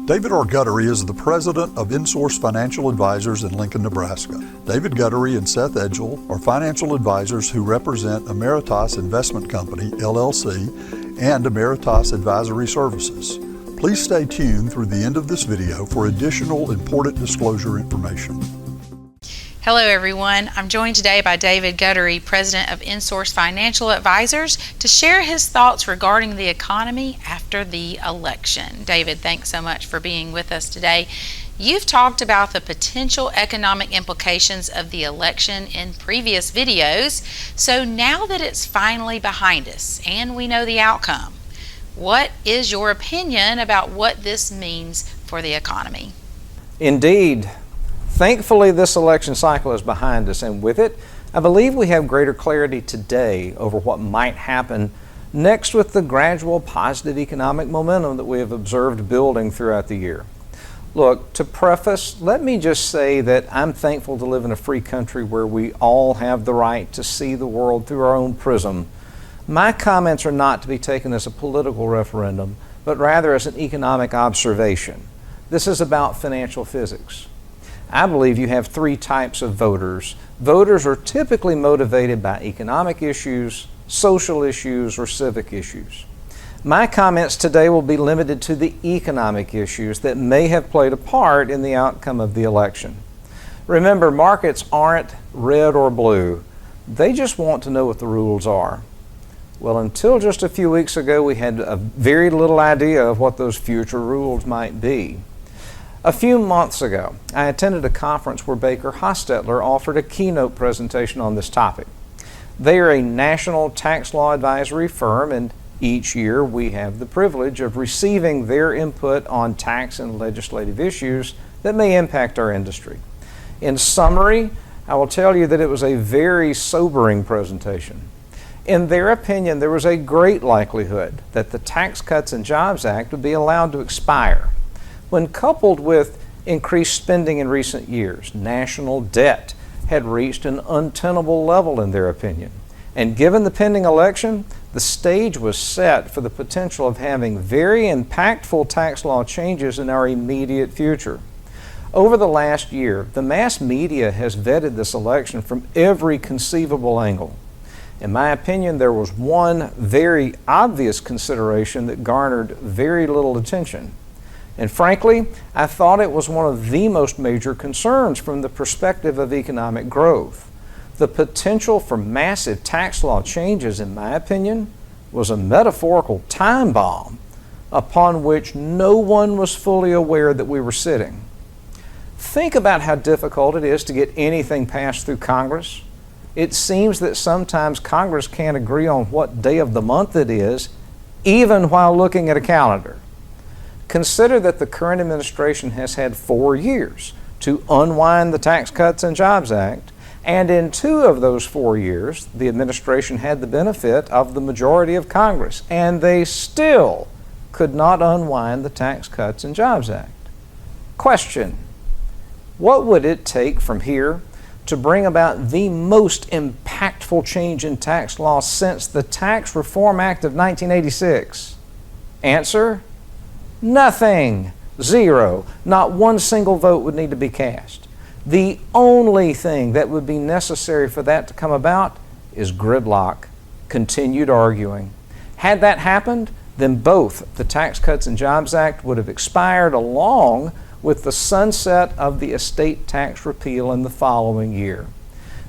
David R. Guttery is the president of inSOURCE Financial Advisors in Lincoln, Nebraska. David Guttery and Seth Edgell are financial advisors who represent Emeritus Investment Company, LLC, and Emeritus Advisory Services. Please stay tuned through the end of this video for additional important disclosure information. Hello everyone, I'm joined today by David Guttery, President of inSOURCE Financial Advisors, to share his thoughts regarding the economy after the election. David, thanks so much for being with us today. You've talked about the potential economic implications of the election in previous videos, so now that it's finally behind us and we know the outcome, what is your opinion about what this means for the economy? Indeed. Thankfully, this election cycle is behind us, and with it, I believe we have greater clarity today over what might happen next with the gradual positive economic momentum that we have observed building throughout the year. Look, to preface, let me just say that I'm thankful to live in a free country where we all have the right to see the world through our own prism. My comments are not to be taken as a political referendum, but rather as an economic observation. This is about financial physics. I believe you have three types of voters. Voters are typically motivated by economic issues, social issues, or civic issues. My comments today will be limited to the economic issues that may have played a part in the outcome of the election. Remember, markets aren't red or blue. They just want to know what the rules are. Well, until just a few weeks ago, we had a very little idea of what those future rules might be. A few months ago, I attended a conference where Baker Hostetler offered a keynote presentation on this topic. They are a national tax law advisory firm, and each year we have the privilege of receiving their input on tax and legislative issues that may impact our industry. In summary, I will tell you that it was a very sobering presentation. In their opinion, there was a great likelihood that the Tax Cuts and Jobs Act would be allowed to expire. When coupled with increased spending in recent years, national debt had reached an untenable level in their opinion. And given the pending election, the stage was set for the potential of having very impactful tax law changes in our immediate future. Over the last year, the mass media has vetted this election from every conceivable angle. In my opinion, there was one very obvious consideration that garnered very little attention. And frankly, I thought it was one of the most major concerns from the perspective of economic growth. The potential for massive tax law changes, in my opinion, was a metaphorical time bomb upon which no one was fully aware that we were sitting. Think about how difficult it is to get anything passed through Congress. It seems that sometimes Congress can't agree on what day of the month it is, even while looking at a calendar. Consider that the current administration has had 4 years to unwind the Tax Cuts and Jobs Act, and in 2 of those 4 years, the administration had the benefit of the majority of Congress, and they still could not unwind the Tax Cuts and Jobs Act. Question: what would it take from here to bring about the most impactful change in tax law since the Tax Reform Act of 1986? Answer: nothing. Zero. Not one single vote would need to be cast. The only thing that would be necessary for that to come about is gridlock, continued arguing. Had that happened, then both the Tax Cuts and Jobs Act would have expired along with the sunset of the estate tax repeal in the following year.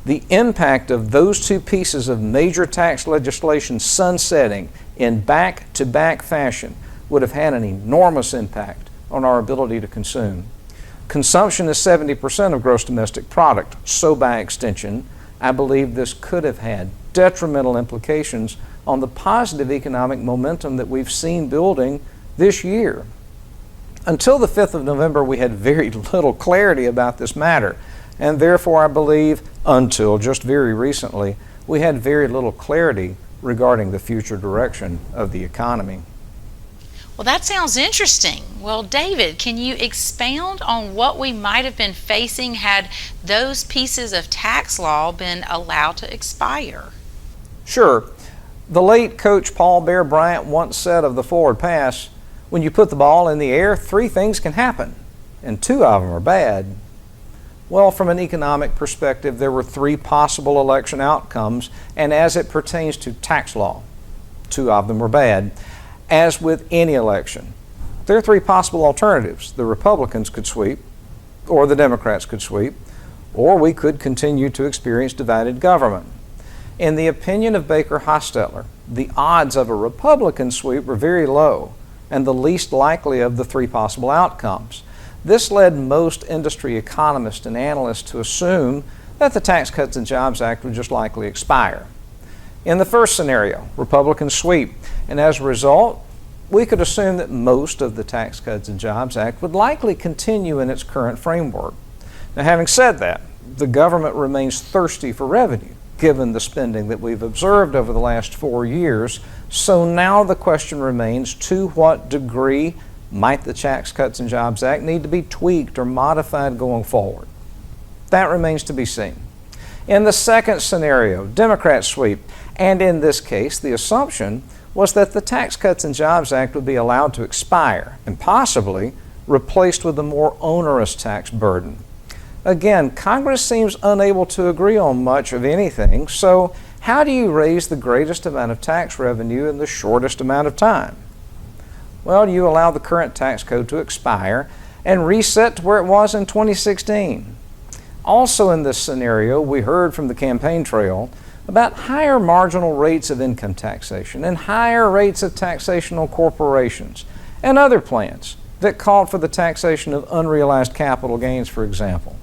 The impact of those two pieces of major tax legislation sunsetting in back-to-back fashion would have had an enormous impact on our ability to consume. Consumption is 70% of gross domestic product, so by extension, I believe this could have had detrimental implications on the positive economic momentum that we've seen building this year. Until the 5th of November, we had very little clarity about this matter, and therefore I believe until just very recently, we had very little clarity regarding the future direction of the economy. Well, that sounds interesting. Well, David, can you expound on what we might have been facing had those pieces of tax law been allowed to expire? Sure. The late coach Paul Bear Bryant once said of the forward pass, When you put the ball in the air, three things can happen, and two of them are bad. Well, from an economic perspective, there were three possible election outcomes, and as it pertains to tax law, two of them were bad. As with any election, there are three possible alternatives. The Republicans could sweep, or the Democrats could sweep, or we could continue to experience divided government. In the opinion of Baker Hostetler, the odds of a Republican sweep were very low and the least likely of the three possible outcomes. This led most industry economists and analysts to assume that the Tax Cuts and Jobs Act would just likely expire. In the first scenario, Republicans sweep, and as a result, we could assume that most of the Tax Cuts and Jobs Act would likely continue in its current framework. Now, having said that, the government remains thirsty for revenue, given the spending that we've observed over the last 4 years. So now the question remains, to what degree might the Tax Cuts and Jobs Act need to be tweaked or modified going forward? That remains to be seen. In the second scenario, Democrats sweep, and in this case, the assumption was that the Tax Cuts and Jobs Act would be allowed to expire and possibly replaced with a more onerous tax burden. Again, Congress seems unable to agree on much of anything, so how do you raise the greatest amount of tax revenue in the shortest amount of time? Well, you allow the current tax code to expire and reset to where it was in 2016. Also in this scenario, we heard from the campaign trail about higher marginal rates of income taxation and higher rates of taxation on corporations and other plans that called for the taxation of unrealized capital gains, for example.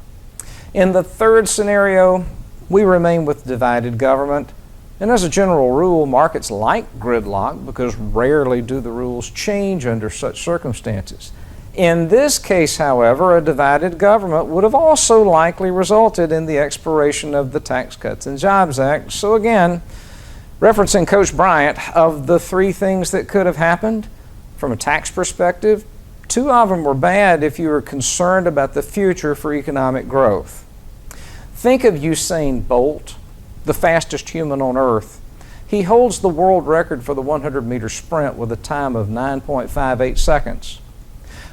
In the third scenario, we remain with divided government, and as a general rule, markets like gridlock because rarely do the rules change under such circumstances. In this case, however, a divided government would have also likely resulted in the expiration of the Tax Cuts and Jobs Act. So again, referencing Coach Bryant, of the three things that could have happened, from a tax perspective, two of them were bad if you were concerned about the future for economic growth. Think of Usain Bolt, the fastest human on earth. He holds the world record for the 100-meter sprint with a time of 9.58 seconds.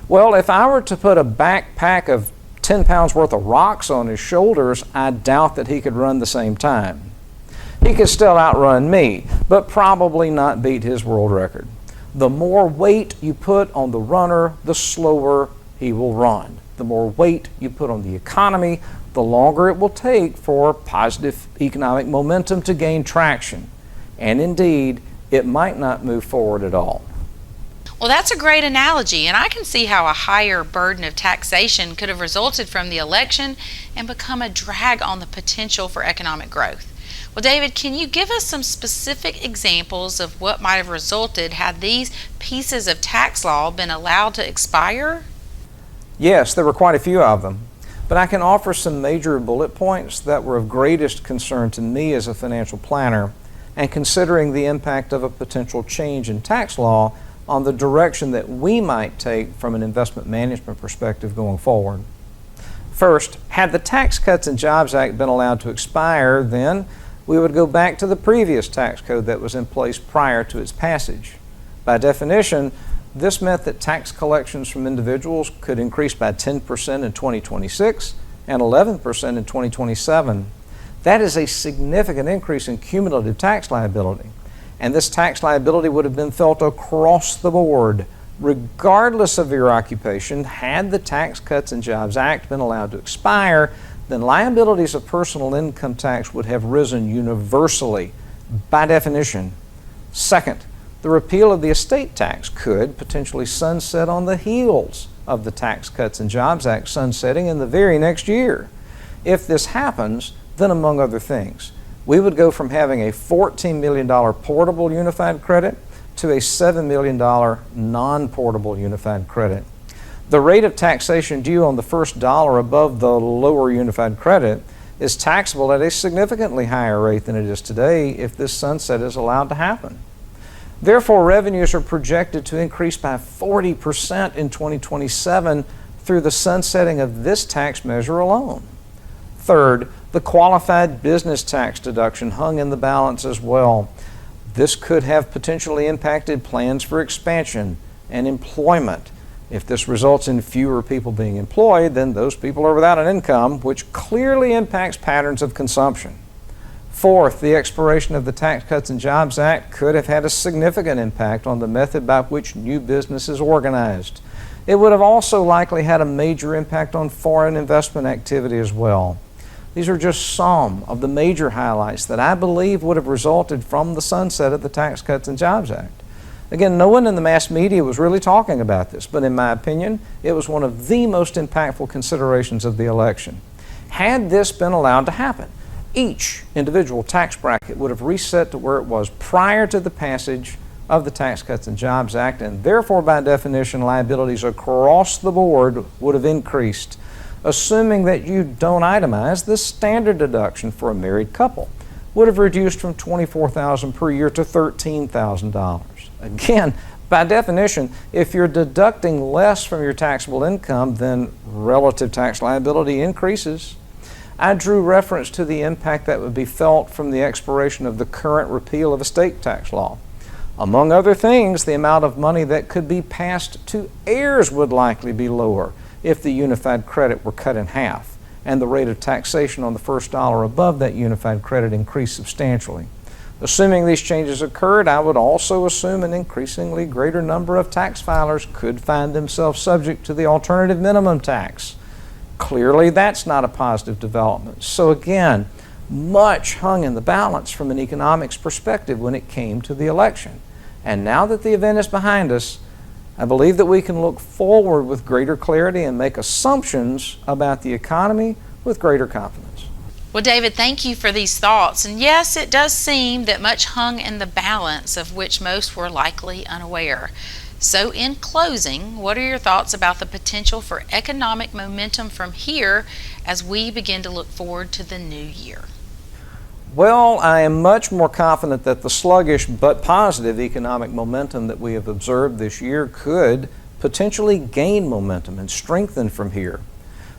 Well, if I were to put a backpack of 10 pounds worth of rocks on his shoulders, I doubt that he could run the same time. He could still outrun me, but probably not beat his world record. The more weight you put on the runner, the slower he will run. The more weight you put on the economy, the longer it will take for positive economic momentum to gain traction. And indeed, it might not move forward at all. Well, that's a great analogy, and I can see how a higher burden of taxation could have resulted from the election and become a drag on the potential for economic growth. Well, David, can you give us some specific examples of what might have resulted had these pieces of tax law been allowed to expire? Yes, there were quite a few of them, but I can offer some major bullet points that were of greatest concern to me as a financial planner and considering the impact of a potential change in tax law on the direction that we might take from an investment management perspective going forward. First, had the Tax Cuts and Jobs Act been allowed to expire, then we would go back to the previous tax code that was in place prior to its passage. By definition, this meant that tax collections from individuals could increase by 10% in 2026 and 11% in 2027. That is a significant increase in cumulative tax liability. And this tax liability would have been felt across the board, regardless of your occupation. Had the Tax Cuts and Jobs Act been allowed to expire, then liabilities of personal income tax would have risen universally, by definition. Second, the repeal of the estate tax could potentially sunset on the heels of the Tax Cuts and Jobs Act sunsetting in the very next year. If this happens, then among other things, we would go from having a $14 million portable unified credit to a $7 million non-portable unified credit. The rate of taxation due on the first dollar above the lower unified credit is taxable at a significantly higher rate than it is today if this sunset is allowed to happen. Therefore, revenues are projected to increase by 40% in 2027 through the sunsetting of this tax measure alone. Third, the qualified business tax deduction hung in the balance as well. This could have potentially impacted plans for expansion, and employment. If this results in fewer people being employed, then those people are without an income, which clearly impacts patterns of consumption. Fourth, the expiration of the Tax Cuts and Jobs Act could have had a significant impact on the method by which new business is organized. It would have also likely had a major impact on foreign investment activity as well. These are just some of the major highlights that I believe would have resulted from the sunset of the Tax Cuts and Jobs Act. Again, no one in the mass media was really talking about this, but in my opinion, it was one of the most impactful considerations of the election. Had this been allowed to happen, each individual tax bracket would have reset to where it was prior to the passage of the Tax Cuts and Jobs Act, and therefore, by definition, liabilities across the board would have increased. Assuming that you don't itemize, the standard deduction for a married couple would have reduced from $24,000 per year to $13,000. Again, by definition, if you're deducting less from your taxable income, then relative tax liability increases. I drew reference to the impact that would be felt from the expiration of the current repeal of estate tax law. Among other things, the amount of money that could be passed to heirs would likely be lower if the unified credit were cut in half, and the rate of taxation on the first dollar above that unified credit increased substantially. Assuming these changes occurred, I would also assume an increasingly greater number of tax filers could find themselves subject to the alternative minimum tax. Clearly, that's not a positive development. So again, much hung in the balance from an economics perspective when it came to the election. And now that the event is behind us, I believe that we can look forward with greater clarity and make assumptions about the economy with greater confidence. Well, David, thank you for these thoughts. And yes, it does seem that much hung in the balance of which most were likely unaware. So in closing, what are your thoughts about the potential for economic momentum from here as we begin to look forward to the new year? Well, I am much more confident that the sluggish but positive economic momentum that we have observed this year could potentially gain momentum and strengthen from here.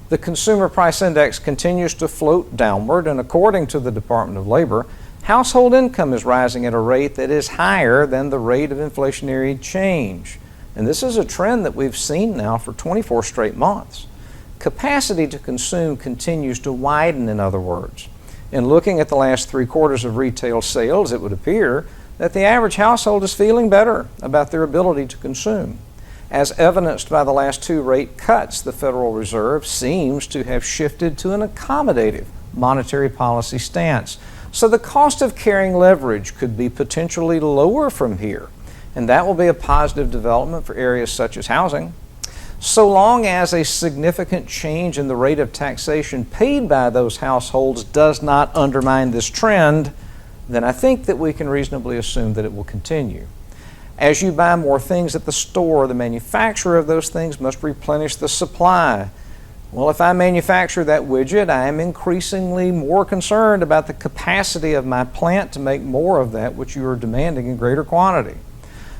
The Consumer Price Index continues to float downward, and according to the Department of Labor, household income is rising at a rate that is higher than the rate of inflationary change. And this is a trend that we've seen now for 24 straight months. Capacity to consume continues to widen, in other words. In looking at the last 3 quarters of retail sales, it would appear that the average household is feeling better about their ability to consume. As evidenced by the last 2 rate cuts, the Federal Reserve seems to have shifted to an accommodative monetary policy stance. So the cost of carrying leverage could be potentially lower from here, and that will be a positive development for areas such as housing. So long as a significant change in the rate of taxation paid by those households does not undermine this trend, then I think that we can reasonably assume that it will continue. As you buy more things at the store, the manufacturer of those things must replenish the supply. Well, if I manufacture that widget, I am increasingly more concerned about the capacity of my plant to make more of that which you are demanding in greater quantity.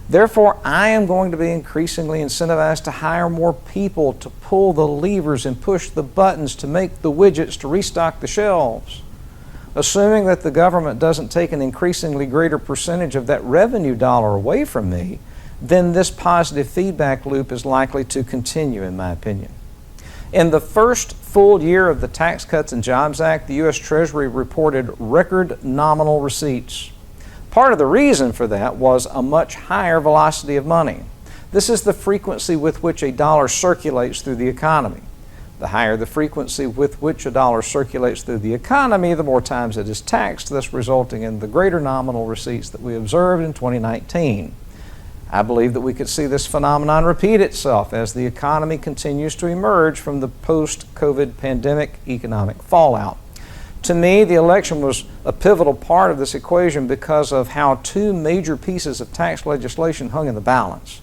Therefore, I am going to be increasingly incentivized to hire more people to pull the levers and push the buttons to make the widgets to restock the shelves. Assuming that the government doesn't take an increasingly greater percentage of that revenue dollar away from me, then this positive feedback loop is likely to continue, in my opinion. In the first full year of the Tax Cuts and Jobs Act, the U.S. Treasury reported record nominal receipts. Part of the reason for that was a much higher velocity of money. This is the frequency with which a dollar circulates through the economy. The higher the frequency with which a dollar circulates through the economy, the more times it is taxed, thus resulting in the greater nominal receipts that we observed in 2019. I believe that we could see this phenomenon repeat itself as the economy continues to emerge from the post-COVID pandemic economic fallout. To me, the election was a pivotal part of this equation because of how 2 major pieces of tax legislation hung in the balance.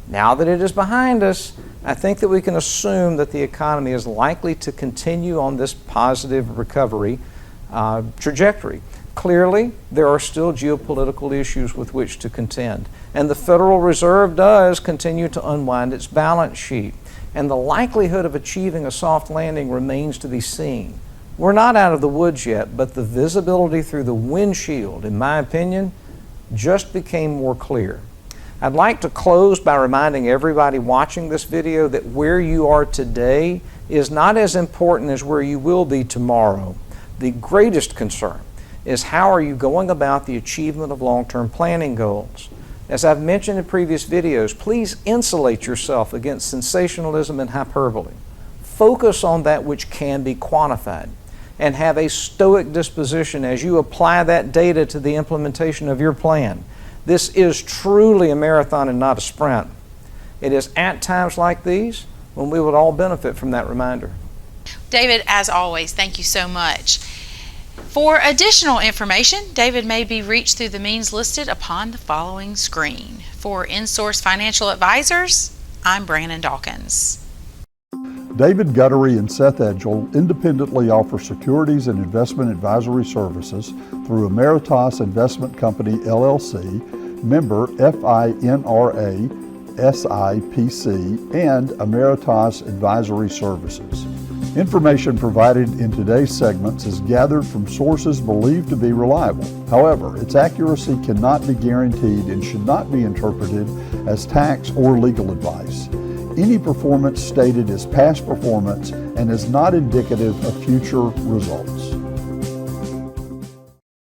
Now that it is behind us, I think that we can assume that the economy is likely to continue on this positive recovery trajectory. Clearly, there are still geopolitical issues with which to contend, and the Federal Reserve does continue to unwind its balance sheet, and the likelihood of achieving a soft landing remains to be seen. We're not out of the woods yet, but the visibility through the windshield, in my opinion, just became more clear. I'd like to close by reminding everybody watching this video that where you are today is not as important as where you will be tomorrow. The greatest concern is how are you going about the achievement of long-term planning goals. As I've mentioned in previous videos, please insulate yourself against sensationalism and hyperbole. Focus on that which can be quantified and have a stoic disposition as you apply that data to the implementation of your plan. This is truly a marathon and not a sprint. It is at times like these when we would all benefit from that reminder. David, as always, thank you so much. For additional information, David may be reached through the means listed upon the following screen. For inSOURCE Financial Advisors, I'm Brannon Dawkins. David Guttery and Seth Edgell independently offer securities and investment advisory services through Emeritus Investment Company, LLC, member FINRA, SIPC, and Emeritus Advisory Services. Information provided in today's segments is gathered from sources believed to be reliable. However, its accuracy cannot be guaranteed and should not be interpreted as tax or legal advice. Any performance stated is past performance and is not indicative of future results.